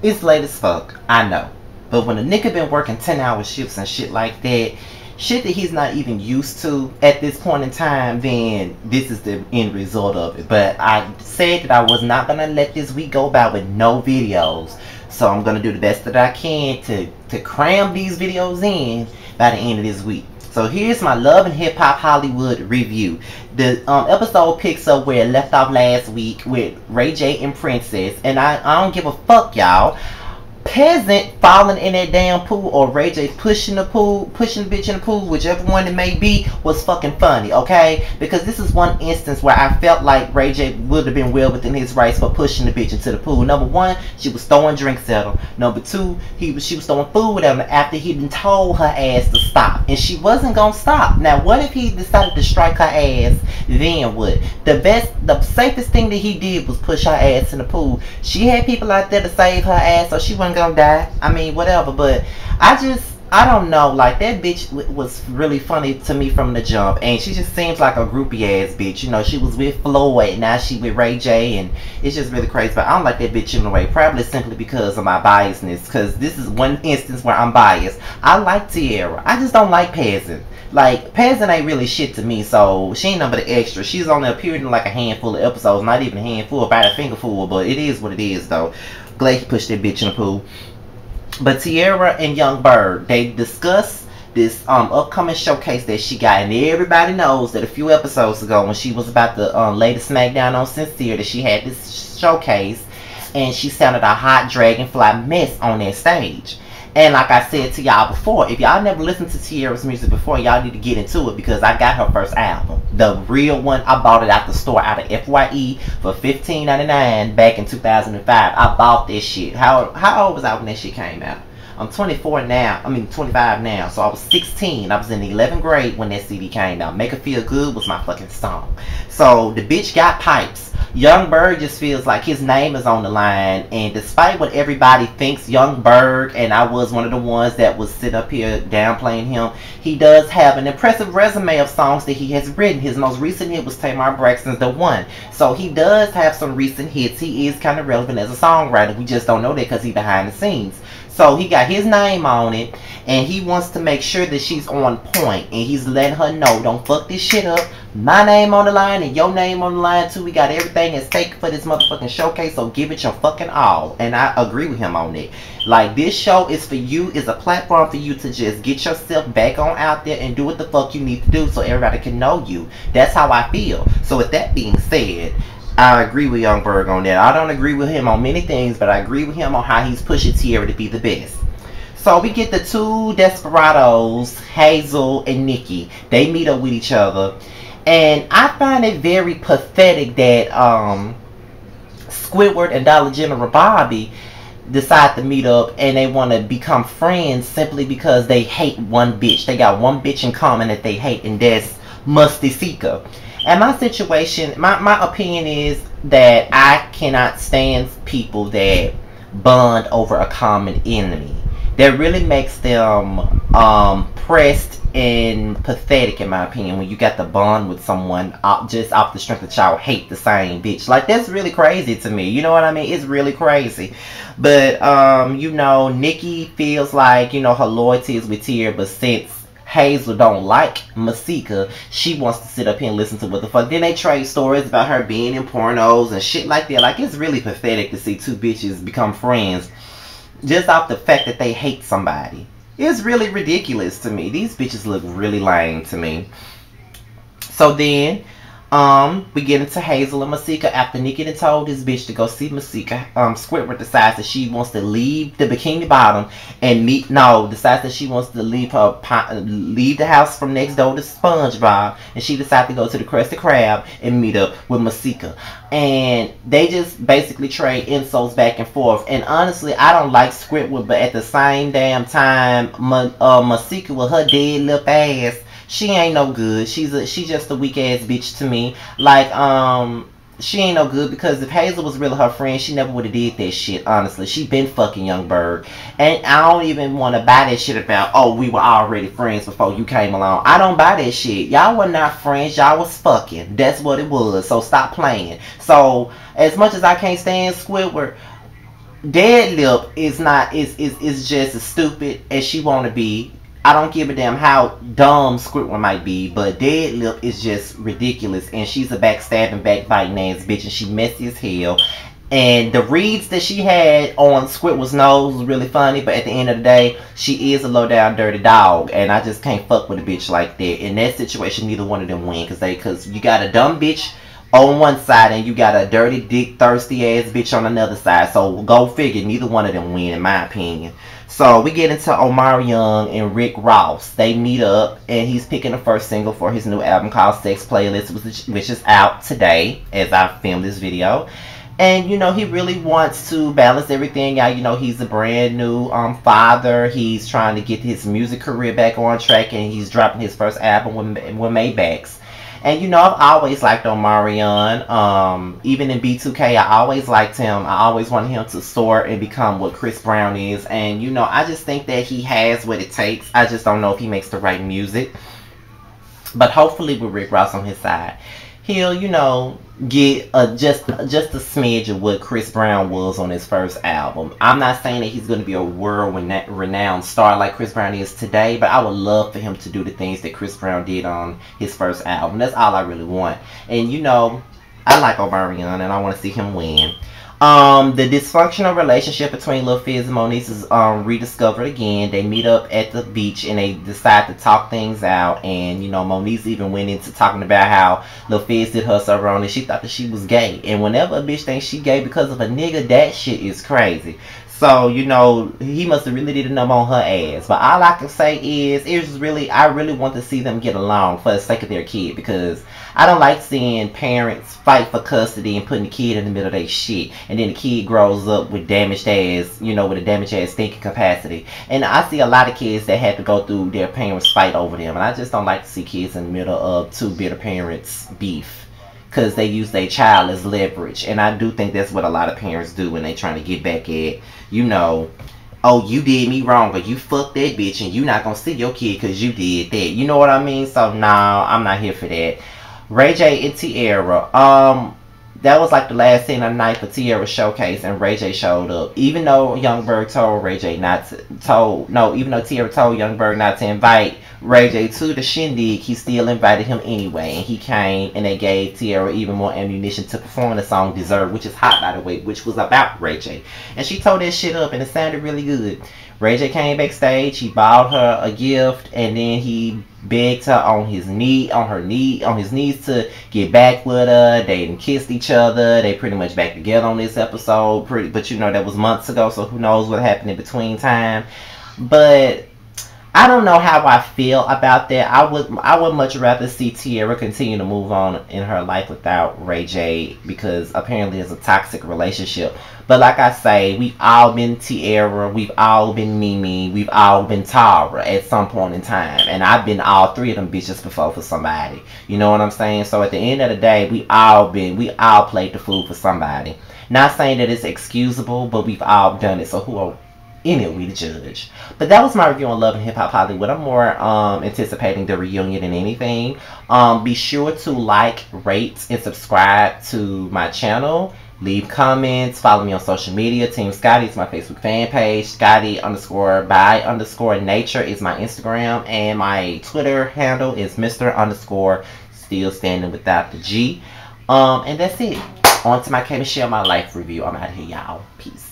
It's late as fuck, I know. But when a nigga been working 10-hour shifts and shit like that, shit that he's not even used to at this point in time, then this is the end result of it. But I said that I was not gonna let this week go by with no videos. So I'm gonna do the best that I can to cram these videos in by the end of this week. So here's my Love and Hip Hop Hollywood review. The episode picks up where it left off last week with Ray J and Princess. And I don't give a fuck, y'all. Peasant falling in that damn pool, or Ray J pushing the bitch in the pool, whichever one it may be, was fucking funny, okay? Because this is one instance where I felt like Ray J would have been well within his rights for pushing the bitch into the pool. Number one, she was throwing drinks at him. Number two, she was throwing food at him after he done told her ass to stop, and she wasn't gonna stop. Now, what if he decided to strike her ass? Then what? The safest thing that he did was push her ass in the pool. She had people out there to save her ass, so she wasn't gonna die. I mean, whatever. But I don't know, like, that bitch was really funny to me from the jump, and she just seems like a groupie ass bitch. You know, she was with Floyd, now she with Ray J, and it's just really crazy. But I don't like that bitch in a way, probably simply because of my biasness, because this is one instance where I'm biased. I like Teairra, I just don't like Peasant. Like, Peasant ain't really shit to me, so she ain't nothing but an extra. She's only appeared in like a handful of episodes, not even a handful, about a fingerful, but it is what it is though. Glad he pushed that bitch in the pool. But Teairra and Young Berg, they discuss this upcoming showcase that she got, and everybody knows that a few episodes ago when she was about to lay the smackdown on Sincere, that she had this showcase, and she sounded a hot dragonfly mess on that stage. And like I said to y'all before, if y'all never listened to Teairra's music before, y'all need to get into it, because I got her first album, the real one. I bought it at the store out of FYE for $15.99 back in 2005. I bought this shit. How old was I when that shit came out? I'm 24 now. I mean 25 now. So I was 16. I was in the 11th grade when that CD came out. Make Her Feel Good was my fucking song. So the bitch got pipes. Young Berg just feels like his name is on the line, and despite what everybody thinks, Young Berg, and I was one of the ones that was sit up here downplaying him, he does have an impressive resume of songs that he has written. His most recent hit was Tamar Braxton's The One. So he does have some recent hits. He is kind of relevant as a songwriter. We just don't know that because he's behind the scenes. So he got his name on it, and he wants to make sure that she's on point, and he's letting her know, don't fuck this shit up. My name on the line and your name on the line too. We got everything at stake for this motherfucking showcase, so give it your fucking all. And I agree with him on it. Like, this show is for you, is a platform for you to just get yourself back on out there and do what the fuck you need to do so everybody can know you. That's how I feel. So with that being said, I agree with Young Berg on that. I don't agree with him on many things, but I agree with him on how he's pushing Teairra to be the best. So we get the two desperados, Hazel and Nikki. They meet up with each other. And I find it very pathetic that Squidward and Dollar General Bobby decide to meet up and they want to become friends simply because they hate one bitch. They got one bitch in common that they hate, and that's Masika. And my situation, my opinion is that I cannot stand people that bond over a common enemy. That really makes them pressed and pathetic, in my opinion, when you got to bond with someone just off the strength that y'all hate the same bitch. Like, that's really crazy to me. You know what I mean? It's really crazy. But, you know, Nikki feels like, you know, her loyalty is with Teairra, but since Hazel don't like Masika, she wants to sit up here and listen to what the fuck. Then they trade stories about her being in pornos and shit like that. Like, it's really pathetic to see two bitches become friends just off the fact that they hate somebody. It's really ridiculous to me. These bitches look really lame to me. So then, we get into Hazel and Masika. After Nikki done told this bitch to go see Masika, Squidward decides that she wants to leave the Bikini Bottom and decides that she wants to leave the house from next door to SpongeBob, and she decides to go to the Krusty Krab and meet up with Masika. And they just basically trade insults back and forth. And honestly, I don't like Squidward, but at the same damn time, Masika with her dead lip ass, she ain't no good. She's just a weak ass bitch to me. Like, she ain't no good, because if Hazel was really her friend, she never would have did that shit, honestly. She been fucking Young Berg. And I don't even want to buy that shit about, oh, we were already friends before you came along. I don't buy that shit. Y'all were not friends. Y'all was fucking. That's what it was. So stop playing. So, as much as I can't stand Squidward, Deadlip is just as stupid as she want to be. I don't give a damn how dumb Squidward might be, but Deadlip is just ridiculous, and she's a backstabbing, backbiting ass bitch, and she messy as hell. And the reads that she had on Squidward's nose was really funny, but at the end of the day, she is a low down dirty dog, and I just can't fuck with a bitch like that. In that situation, neither one of them win, cause you got a dumb bitch on one side and you got a dirty dick thirsty ass bitch on another side. So go figure, neither one of them win in my opinion. So we get into Omarion and Rick Ross. They meet up and he's picking the first single for his new album called Sex Playlist, which is out today as I film this video. And you know, he really wants to balance everything out. You know, he's a brand new father. He's trying to get his music career back on track, and he's dropping his first album with Maybachs. And you know, I've always liked Omarion. Even in B2K, I always liked him. I always wanted him to soar and become what Chris Brown is. And you know, I just think that he has what it takes. I just don't know if he makes the right music. But hopefully with Rick Ross on his side, he'll, you know, get just a smidge of what Chris Brown was on his first album. I'm not saying that he's going to be a world-renowned star like Chris Brown is today, but I would love for him to do the things that Chris Brown did on his first album. That's all I really want. And you know, I like Omarion and I want to see him win. The dysfunctional relationship between Lil Fizz and Moniece is rediscovered again. They meet up at the beach and they decide to talk things out. And you know, Moniece even went into talking about how Lil Fizz did her so wrong and she thought that she was gay. And whenever a bitch thinks she gay because of a nigga, that shit is crazy. So, you know, he must have really did a number on her ass. But all I can say is, I really want to see them get along for the sake of their kid. Because I don't like seeing parents fight for custody and putting the kid in the middle of their shit. And then the kid grows up with damaged ass, you know, with a damaged ass thinking capacity. And I see a lot of kids that have to go through their parents' fight over them. And I just don't like to see kids in the middle of two bitter parents' beef. Because they use their child as leverage. And I do think that's what a lot of parents do when they trying to get back at, you know, oh, you did me wrong, or you fucked that bitch and you not gonna see your kid because you did that. You know what I mean? So, no, I'm not here for that. Ray J and Teairra. That was like the last scene of the night for Teairra showcase, and Ray J showed up. Even though Berg told Ray J not to, even though Teairra told Berg not to invite Ray J to the shindig, he still invited him anyway, and he came, and they gave Teairra even more ammunition to perform the song Deserve, which is hot, by the way, which was about Ray J. And she tore that shit up, and it sounded really good. Ray J came backstage, he bought her a gift, and then he begged her on his knees to get back with her. They kissed each other. They pretty much back together on this episode. But you know, that was months ago, so who knows what happened in between time. But I don't know how I feel about that. I would much rather see Teairra continue to move on in her life without Ray J, because apparently it's a toxic relationship. But like I say, we've all been Teairra, we've all been Mimi, we've all been Tara at some point in time. And I've been all three of them bitches before for somebody. You know what I'm saying? So at the end of the day, we all played the fool for somebody. Not saying that it's excusable, but we've all done it. So who are we to judge? But that was my review on Love and Hip Hop Hollywood. I'm more anticipating the reunion than anything. Be sure to like, rate, and subscribe to my channel. Leave comments. Follow me on social media. Team Scotty is my Facebook fan page. Scotty_by_nature is my Instagram. And my Twitter handle is Mr. still standing without the G. And that's it. On to my K Michelle, my life review. I'm out of here, y'all. Peace.